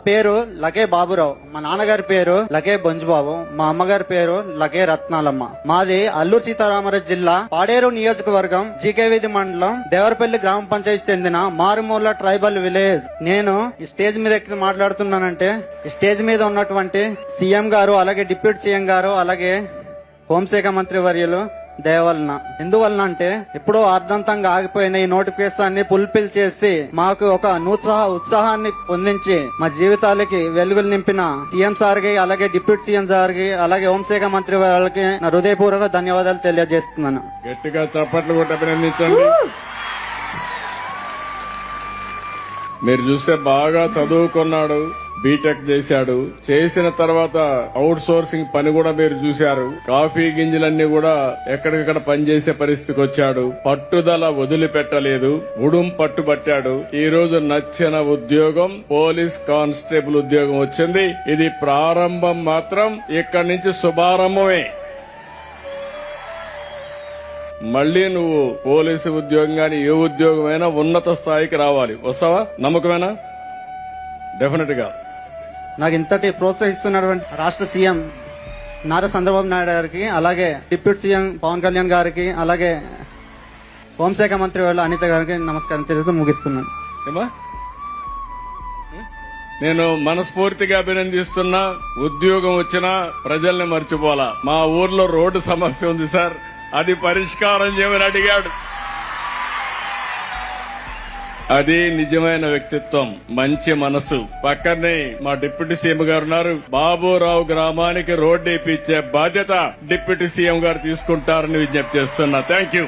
పేరు లకే బాబురావు, మా నాన్నగారి పేరు లకే బొంజుబాబు, మా అమ్మగారి పేరు లకే రత్నాలమ్మ. మాది అల్లూరు సీతారామరాజు జిల్లా పాడేరు నియోజకవర్గం జీకేవీధి మండలం దేవరపల్లి గ్రామ పంచాయతీ చెందిన మారుమూల ట్రైబల్ విలేజ్. నేను ఈ స్టేజ్ మీద ఎక్కి మాట్లాడుతున్నానంటే ఈ స్టేజ్ మీద ఉన్నటువంటి సీఎం గారు, అలాగే డిప్యూటీ సీఎం గారు, అలాగే హోంశాఖ మంత్రి వర్యులు దయవలన. ఎందువలన అంటే ఎప్పుడో అర్ధంతంగా ఆగిపోయిన ఈ నోటిఫికేషన్ ఫుల్ఫిల్ చేసి మాకు ఒక ఉత్సాహాన్ని పొందించి మా జీవితాలకి వెలుగులు నింపిన సీఎం సార్ కి, అలాగే డిప్యూటీ సీఎం సార్ కి, అలాగే హోంశాఖ మంత్రి వాళ్ళకి నా హృదయపూర్వక ధన్యవాదాలు తెలియజేస్తున్నాను. గట్టిగా చప్పట్లు కొట్టి అభినందించండి. మీరు చూస్తే బాగా చదువుకున్నాడు, బీటెక్ చేశాడు. చేసిన తర్వాత అవుట్ సోర్సింగ్ పని కూడా మీరు చూశారు. కాఫీ గింజలన్నీ కూడా ఎక్కడికక్కడ పనిచేసే పరిస్థితికి వచ్చాడు. పట్టుదల వదిలిపెట్టలేదు, ఉడుం పట్టుబట్టాడు. ఈ రోజు నచ్చిన ఉద్యోగం పోలీస్ కానిస్టేబుల్ ఉద్యోగం వచ్చింది. ఇది ప్రారంభం మాత్రం, ఇక్కడి నుంచి శుభారంభమే. మళ్లీ నువ్వు పోలీసు ఉద్యోగం గాని ఏ ఉద్యోగమైనా ఉన్నత స్థాయికి రావాలి. వస్తావా? నమ్మకమేనా? డెఫినెట్ గా. నాకు ఇంతటి ప్రోత్సహిస్తున్నటువంటి రాష్ట్ర సీఎం నారా చంద్రబాబు నాయుడు గారికి, అలాగే డిప్యూటీ సీఎం పవన్ కళ్యాణ్ గారికి, అలాగే హోంశాఖ మంత్రి వాళ్ళ అనిత గారికి నమస్కారం తెలుపుతూ ముగిస్తున్నాను. నేను మనస్ఫూర్తిగా అభినందిస్తున్నా. ఉద్యోగం వచ్చినా ప్రజల్ని మర్చిపోలా. మా ఊర్లో రోడ్డు సమస్య ఉంది సార్, అది పరిష్కారం చేయమని అడిగాడు. అది నిజమైన వ్యక్తిత్వం, మంచి మనసు. పక్కనే మా డిప్యూటీ సీఎం గారు ఉన్నారు. బాబురావు గ్రామానికి రోడ్డు ఇప్పించే బాధ్యత డిప్యూటీ సీఎం గారు తీసుకుంటారని విజ్ఞప్తి చేస్తున్నా. Thank you.